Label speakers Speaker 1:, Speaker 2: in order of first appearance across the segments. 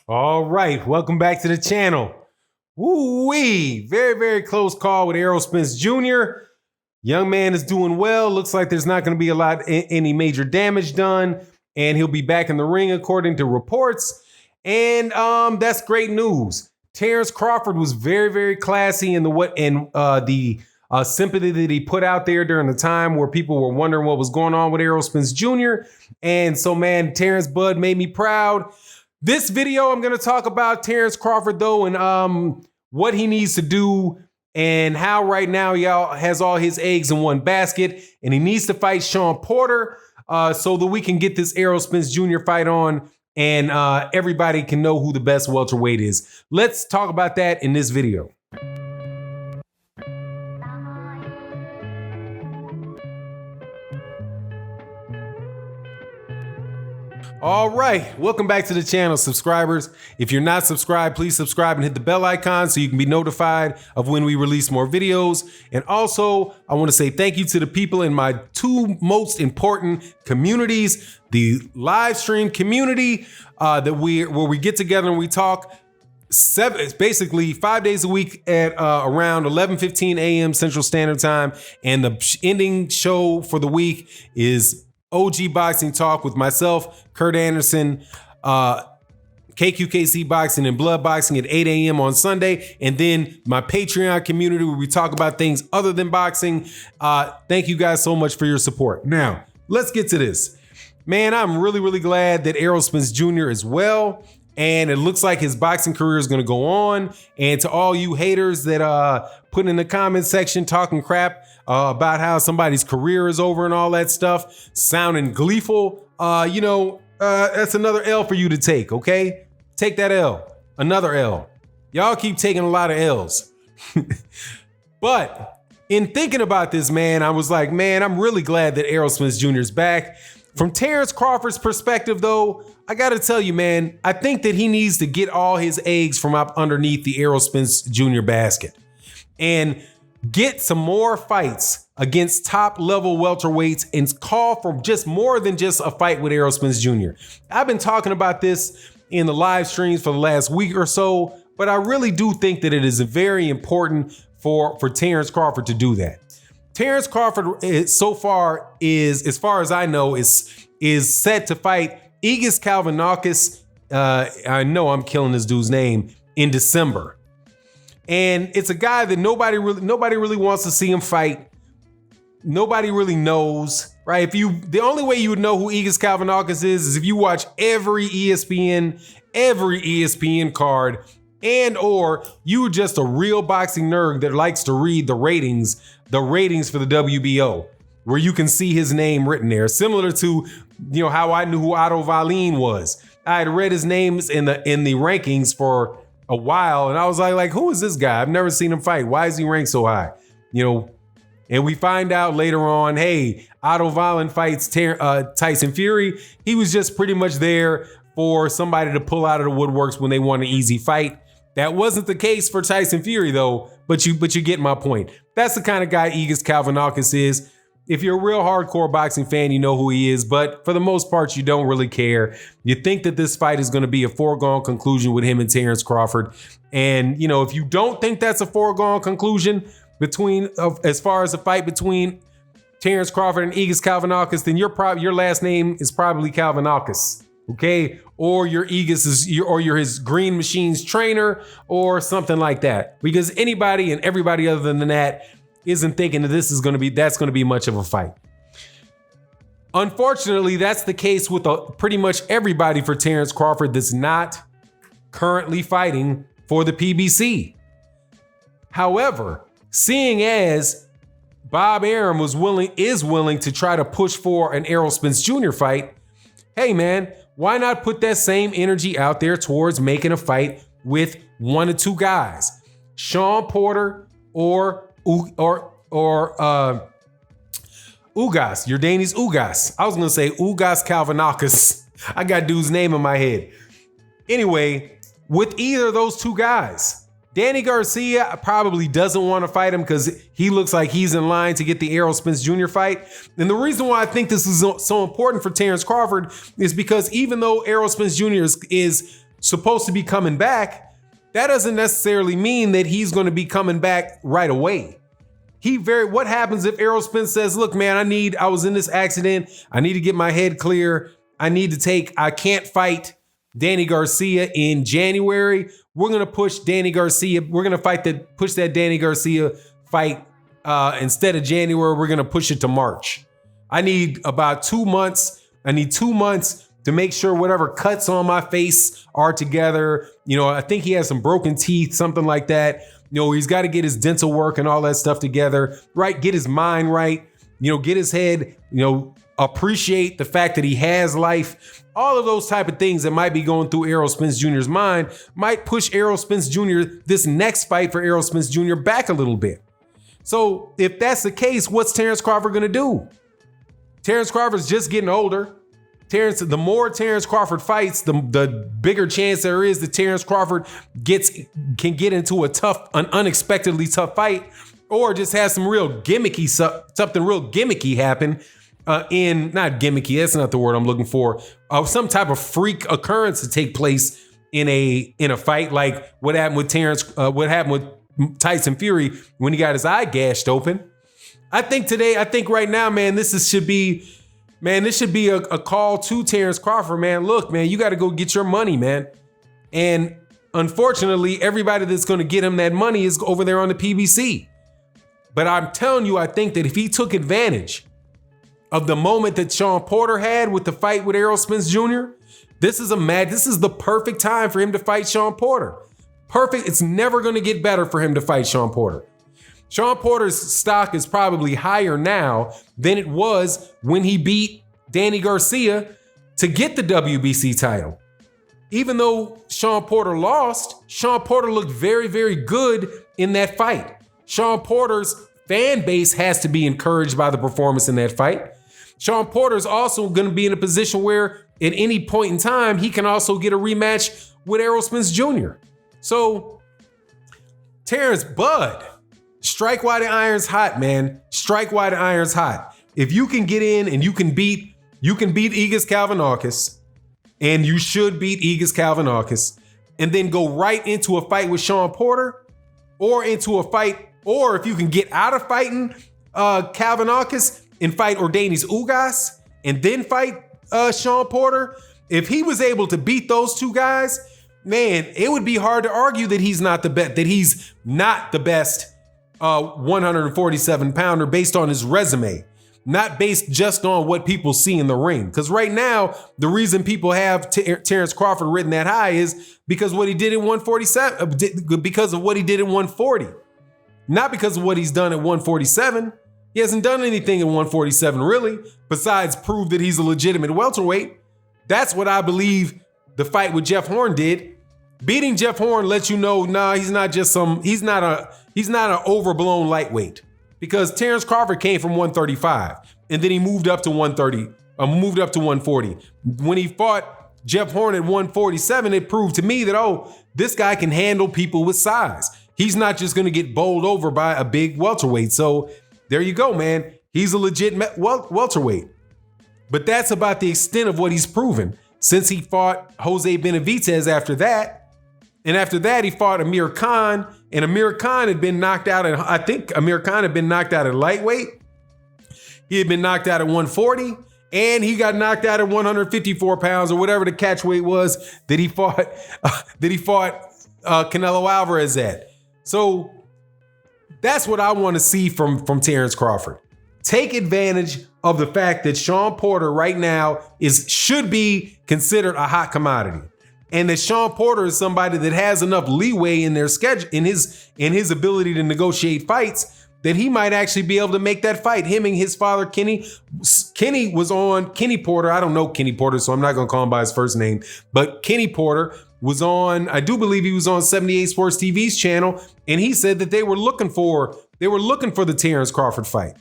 Speaker 1: All right, welcome back to the channel. Woo-wee, very close call with Errol Spence Jr. Young man is doing well. Looks like there's not going to be any major damage done, and he'll be back in the ring according to reports. And that's great news. Terence Crawford was very classy in the sympathy that he put out there during the time where people were wondering what was going on with Errol Spence Jr. And so, man, Terence Bud made me proud. This video, I'm going to talk about Terence Crawford, though, and what he needs to do and how right now he has all his eggs in one basket, and he needs to fight Shawn Porter so that we can get this Errol Spence Jr. fight on, and everybody can know who the best welterweight is. Let's talk about that in this video. All right, welcome back to the channel, subscribers. If you're not subscribed, please subscribe and hit the bell icon so you can be notified of when we release more videos. And also, I want to say thank you to the people in my two most important communities, the live stream community where we get together and we talk. It's basically 5 days a week at around 11:15 a.m. Central Standard Time, and the ending show for the week is OG Boxing Talk with myself, Kurt Anderson, KQKC Boxing and Blood Boxing at 8 a.m. on Sunday. And then my Patreon community where we talk about things other than boxing. Thank you guys so much for your support. Now, let's get to this. Man, I'm really glad that Errol Spence Jr. is well. And it looks like his boxing career is going to go on. And to all you haters that put in the comment section talking crap about how somebody's career is over and all that stuff, sounding gleeful, that's another L for you to take, okay? Take that L, another L. Y'all keep taking a lot of L's. But in thinking about this, man, I was like, man, I'm really glad that Errol Spence Jr. is back. From Terence Crawford's perspective, though, I got to tell you, man, I think that he needs to get all his eggs from up underneath the Errol Spence Jr. basket and get some more fights against top level welterweights and call for just more than just a fight with Errol Spence Jr. I've been talking about this in the live streams for the last week or so, but I really do think that it is very important for Terence Crawford to do that. Terence Crawford so far is, as far as I know, is set to fight Calvin Aqus. I know I'm killing this dude's name in December. And it's a guy that nobody really wants to see him fight. Nobody really knows, right? The only way you would know who Calvin Aqus is if you watch every ESPN card, and or you're just a real boxing nerd that likes to read the ratings for the WBO, where you can see his name written there. Similar to, how I knew who Otto Wallin was. I had read his names in the rankings for a while, and I was like, who is this guy? I've never seen him fight. Why is he ranked so high? And we find out later on, hey, Otto Wallin fights Tyson Fury. He was just pretty much there for somebody to pull out of the woodworks when they want an easy fight. That wasn't the case for Tyson Fury, though, but you get my point. That's the kind of guy Calvin Aqus is. If you're a real hardcore boxing fan, you know who he is, but for the most part, you don't really care. You think that this fight is going to be a foregone conclusion with him and Terence Crawford. And, if you don't think that's a foregone conclusion as far as a fight between Terence Crawford and Calvin Aqus, then your last name is probably Calvin Aqus, okay? Or your you're his Green Machines trainer or something like that. Because anybody and everybody other than that isn't thinking that that's going to be much of a fight. Unfortunately, that's the case with pretty much everybody for Terence Crawford that's not currently fighting for the PBC. However, seeing as Bob Arum is willing to try to push for an Errol Spence Jr. fight, hey man, why not put that same energy out there towards making a fight with one or two guys, Shawn Porter or Ugas, Yordanis Ugas. I was gonna say Ugas Calvin Aqus. I got dude's name in my head. Anyway, with either of those two guys, Danny Garcia probably doesn't want to fight him because he looks like he's in line to get the Errol Spence Jr. fight. And the reason why I think this is so important for Terence Crawford is because even though Errol Spence Jr. is supposed to be coming back, that doesn't necessarily mean that he's going to be coming back right away. What happens if Errol Spence says, look, man, I was in this accident. I need to get my head clear. I can't fight Danny Garcia in January. We're going to push Danny Garcia. We're going to push that Danny Garcia fight. Instead of January, we're going to push it to March. I need about 2 months. I need 2 months to make sure whatever cuts on my face are together. I think he has some broken teeth, something like that. He's got to get his dental work and all that stuff together, right? Get his mind right, get his head, appreciate the fact that he has life. All of those type of things that might be going through Errol Spence Jr.'s mind might push Errol Spence Jr., this next fight for Errol Spence Jr. back a little bit. So if that's the case, what's Terence Crawford going to do? Terence Crawford's just getting older. The more Terence Crawford fights, the bigger chance there is that Terence Crawford can get into an unexpectedly tough fight, or just has something real gimmicky happen. Not gimmicky, that's not the word I'm looking for. Some type of freak occurrence to take place in a fight, like what happened with Tyson Fury when he got his eye gashed open. I think right now, man, this should be a call to Terence Crawford, man. Look, man, you got to go get your money, man. And unfortunately, everybody that's going to get him that money is over there on the PBC. But I'm telling you, I think that if he took advantage of the moment that Shawn Porter had with the fight with Errol Spence Jr., this is the perfect time for him to fight Shawn Porter. Perfect. It's never going to get better for him to fight Shawn Porter. Shawn Porter's stock is probably higher now than it was when he beat Danny Garcia to get the WBC title. Even though Shawn Porter lost, Shawn Porter looked very, very good in that fight. Shawn Porter's fan base has to be encouraged by the performance in that fight. Shawn Porter's also going to be in a position where at any point in time, he can also get a rematch with Errol Spence Jr. So, Terrence Bud, strike while the iron's hot, man. Strike while the iron's hot. If you can get in and you can beat Calvin Aqus, and you should beat Calvin Aqus, and then go right into a fight with Shawn Porter, or if you can get out of fighting Calvin Aqus and fight Ordenis Ugas, and then fight Shawn Porter, if he was able to beat those two guys, man, it would be hard to argue that he's not the best 147 pounder based on his resume, not based just on what people see in the ring. Because right now, the reason people have Terence Crawford written that high is because what he did in 147, because of what he did in 140, not because of what he's done at 147. He hasn't done anything at 147 really, besides prove that he's a legitimate welterweight. That's what I believe the fight with Jeff Horn did. Beating Jeff Horn lets you know, he's not an overblown lightweight, because Terence Crawford came from 135 and then he moved up to 140. When he fought Jeff Horn at 147, it proved to me that, this guy can handle people with size. He's not just going to get bowled over by a big welterweight. So there you go, man. He's a legit welterweight. But that's about the extent of what he's proven since he fought Jose Benavidez after that. And after that, he fought Amir Khan, and Amir Khan had been knocked out at, I think Amir Khan had been knocked out at lightweight. He had been knocked out at 140, and he got knocked out at 154 pounds or whatever the catch weight was that he fought Canelo Alvarez at. So that's what I want to see from Terence Crawford. Take advantage of the fact that Shawn Porter right now should be considered a hot commodity. And that Shawn Porter is somebody that has enough leeway in their schedule, in his ability to negotiate fights, that he might actually be able to make that fight. Him and his father, Kenny Porter. I don't know Kenny Porter, so I'm not going to call him by his first name. But Kenny Porter was on, I do believe he was on 78 Sports TV's channel, and he said that they were looking for the Terence Crawford fight.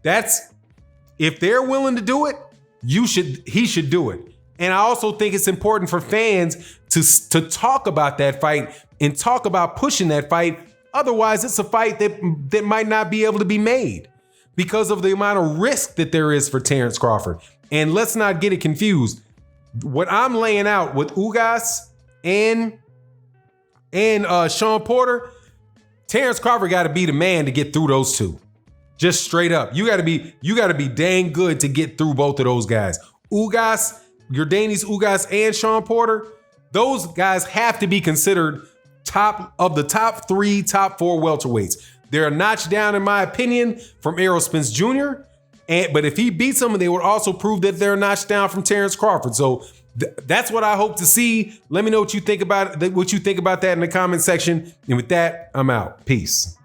Speaker 1: If they're willing to do it, he should do it. And I also think it's important for fans to talk about that fight and talk about pushing that fight. Otherwise, it's a fight that might not be able to be made because of the amount of risk that there is for Terence Crawford. And let's not get it confused. What I'm laying out with Ugas and Shawn Porter, Terence Crawford got to be the man to get through those two. Just straight up. You got to be dang good to get through both of those guys. Ugas, Yordenis Ugas and Shawn Porter, those guys have to be considered top 3, top 4 welterweights. They're a notch down, in my opinion, from Errol Spence Jr. But if he beats them, they would also prove that they're a notch down from Terence Crawford. So that's what I hope to see. Let me know what you think about that in the comment section. And with that, I'm out. Peace.